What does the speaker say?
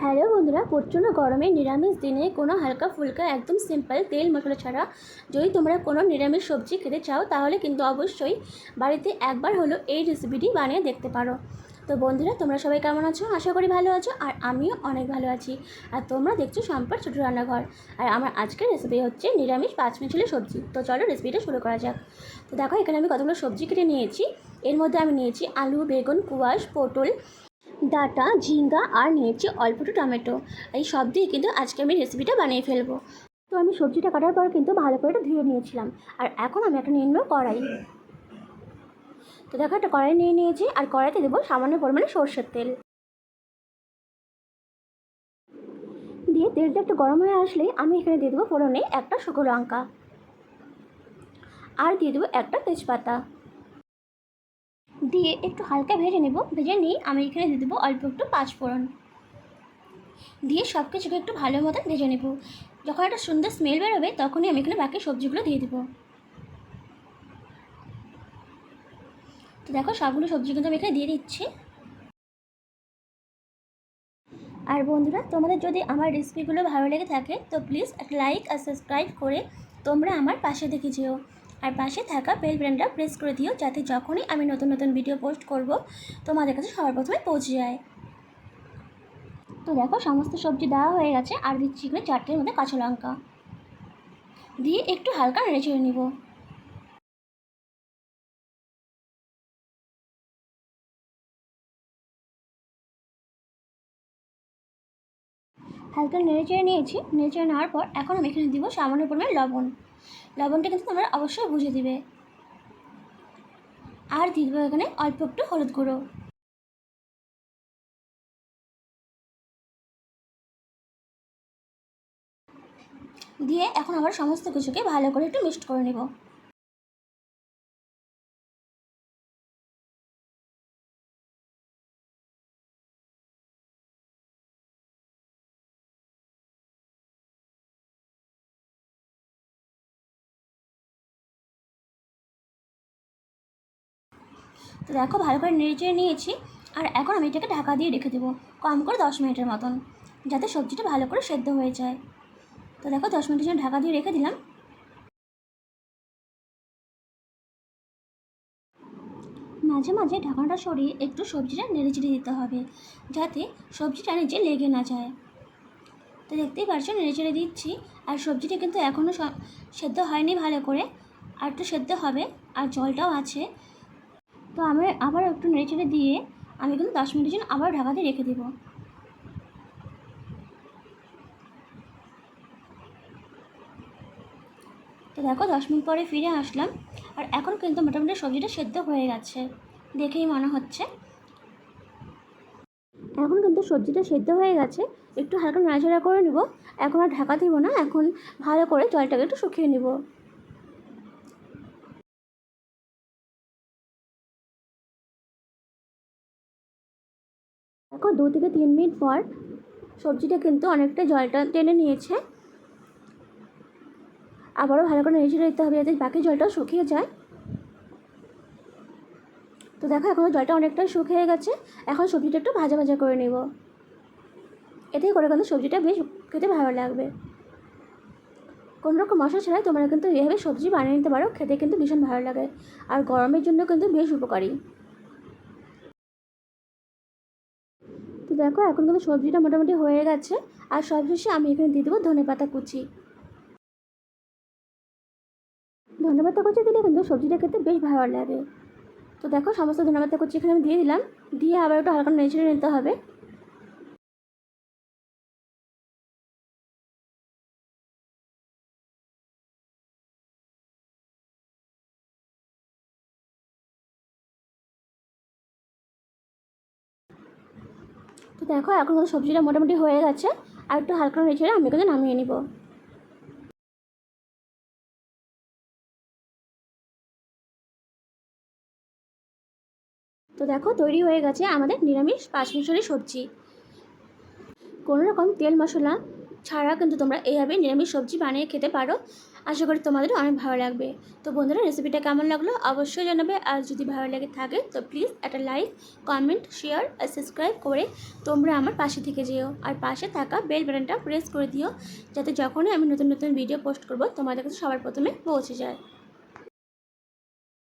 Hello বন্ধুরা, প্রচণ্ড গরমে নিরামিষ দিনে কোনো হালকা ফুলকা একদম সিম্পল তেল মশলা ছাড়া যদি তোমরা কোনো নিরামিষ সবজি খেতে চাও তাহলে কিন্তু অবশ্যই বাড়িতে একবার হলো এই রেসিপিটি বানিয়ে দেখতে পারো। তো বন্ধুরা, তোমরা সবাই কেমন আছো? আশা করি ভালো আছো, আর আমিও অনেক ভালো আছি। আর তোমরা দেখছো সম্পর্ক ছোটো রান্নাঘর। আর আমার আজকের রেসিপি হচ্ছে নিরামিষ পাঁচমিশালি সবজি। তো চলো রেসিপিটা শুরু করা যাক। তো দেখো, এখানে আমি কতগুলো সবজি কেটে নিয়েছি। এর মধ্যে আমি নিয়েছি আলু, বেগুন, কুয়াশ, পটল, ডাঁটা, ঝিঙ্গা আর নিয়েছি অল্প একটু টমেটো। এই সব দিয়ে কিন্তু আজকে আমি রেসিপিটা বানিয়ে ফেলবো। তো আমি সবজিটা কাটার পর কিন্তু ভালো করে একটু ধুয়ে নিয়েছিলাম। আর এখন আমি একটা নিয়ে নেবো কড়াই। তো দেখো, একটা কড়াই নিয়ে নিয়েছি, আর কড়াইতে দেবো সামান্য পরিমাণে সর্ষের তেল। দিয়ে তেলটা একটু গরম হয়ে আসলেই আমি এখানে দিয়ে দেবো ফোড়নে একটা শুকনো লঙ্কা, আর দিয়ে দেবো একটা তেজপাতা। দিয়ে একটু হালকা ভেজে নেব। ভেজে নিয়ে আমি এখানে দিয়ে দেবো অল্প একটু পাঁচফোড়ন। দিয়ে সব কিছুকে একটু ভালো মতন ভেজে নেব। যখন একটা সুন্দর স্মেল বেরোবে তখনই আমি এখানে বাকি সবজিগুলো দিয়ে দেবো। তো দেখো, সবগুলো সবজি কিন্তু আমি এখানে দিয়ে দিচ্ছি। আর বন্ধুরা, তোমাদের যদি আমার রেসিপিগুলো ভালো লেগে থাকে তো প্লিজ একটা লাইক আর সাবস্ক্রাইব করে তোমরা আমার পাশে দেখে যেও। আর পাশে থাকা বেল বাটনটা প্রেস করে দিও, যাতে যখনই আমি নতুন নতুন ভিডিও পোস্ট করব তোমাদের কাছে সবার প্রথমে পৌঁছে যায়। তো দেখো, সমস্ত সবজি দেওয়া হয়ে গেছে, আর দিচ্ছি এখানে চারটের মধ্যে কাঁচা লঙ্কা। দিয়ে একটু হালকা নেড়ে চেড়ে নিব। হালকা নেড়ে চেড়ে নিয়েছি। নেড়ে চেড়ে নেওয়ার পর এখন আমি এখানে দিব সামান্য পরিমাণে লবণ। লবণটা কিন্তু তোমরা অবশ্যই বুঝে দিবে। আর দিয়ে দেবো এখানে অল্প একটু হলুদ গুঁড়ো। দিয়ে এখন আবার সমস্ত কিছুকে ভালো করে একটু মিক্সড করে নেব। তো দেখো, ভালো করে নেড়ে চেড়ে নিয়েছি। আর এখন আমি এটাকে ঢাকা দিয়ে রেখে দেবো কম করে 10 মিনিটের মতন, যাতে সবজিটা ভালো করে সেদ্ধ হয়ে যায়। তো দেখো, 10 মিনিটের জন্য ঢাকা দিয়ে রেখে দিলাম। মাঝে মাঝে ঢাকনাটা সরিয়ে একটু সবজিটা নেড়ে চেড়ে দিতে হবে, যাতে সবজিটা নিচে লেগে না যায়। তো দেখতেই পারছো, নেড়ে চেড়ে দিচ্ছি। আর সবজিটা কিন্তু এখনও সেদ্ধ হয়নি ভালো করে, আর একটু সেদ্ধ হবে, আর জলটাও আছে। তো আমি আবার একটু নেড়ে চেড়ে দিয়ে আমি কিন্তু 10 মিনিটের জন্য আবার ঢাকা দিয়ে রেখে দেবো। তো দেখো, 10 মিনিট পরে ফিরে আসলাম। আর এখন কিন্তু মোটামুটি সবজিটা সেদ্ধ হয়ে গেছে, দেখেই মনে হচ্ছে। এখন কিন্তু সবজিটা সেদ্ধ হয়ে গেছে। একটু হালকা নাড়াচাড়া করে নেব। এখন আর ঢাকা দিব না, এখন ভালো করে জলটাকে একটু শুকিয়ে নেব। দেখো, 2 থেকে 3 মিনিট পর সবজিটা কিন্তু অনেকটা জলটা টেনে নিয়েছে। আবারও ভালো করে নেড়ে দিতে হবে, যাতে বাকি জলটাও শুকিয়ে যায়। তো দেখো, এখন জলটা অনেকটাই শুকিয়ে গেছে। এখন সবজিটা একটু ভাজা ভাজা করে নেব। এতেই করে কিন্তু সবজিটা বেশ খেতে ভালো লাগবে। কোনো রকম মশলা ছাড়াই তোমরা কিন্তু এইভাবে সবজি বানিয়ে নিতে পারো, খেতে কিন্তু ভীষণ ভালো লাগে, আর গরমের জন্য কিন্তু বেশ উপকারী। তো দেখো, এখন কিন্তু সবজিটা মোটামুটি হয়ে গেছে। আর সবশেষে আমি এখানে দিয়ে দেবো ধনেপাতা কুচি। ধনেপাতা কুচি দিলে কিন্তু সবজিটা খেতে বেশ ভালো লাগে। তো দেখো, সমস্ত ধনেপাতা কুচি এখানে আমি দিয়ে দিলাম। দিয়ে আবার একটু হালকা নেড়ে নিতে হবে। তো দেখো, এখন কিন্তু সবজিটা মোটামুটি হয়ে গেছে। আর একটু হালকা নেড়ে আমি কিন্তু নামিয়ে নিব। তো দেখো, তৈরি হয়ে গেছে আমাদের নিরামিষ পাঁচমিশালি সবজি। কোনো রকম তেল মশলা ছাড়া কিন্তু তোমরা এইভাবে নিরামিষ সবজি বানিয়ে খেতে পারো। আশা করি তোমাদেরও অনেক ভালো লাগবে। তো বন্ধুরা, রেসিপিটা কেমন লাগলো অবশ্যই জানাবে। আর যদি ভালো লেগে থাকে তো প্লিজ একটা লাইক, কমেন্ট, শেয়ার আর সাবস্ক্রাইব করে তোমরা আমার পাশে থেকে যেও। আর পাশে থাকা বেল বাটনটা প্রেস করে দিও, যাতে যখনই আমি নতুন নতুন ভিডিও পোস্ট করব তোমাদের কাছে সবার প্রথমে পৌঁছে যায়।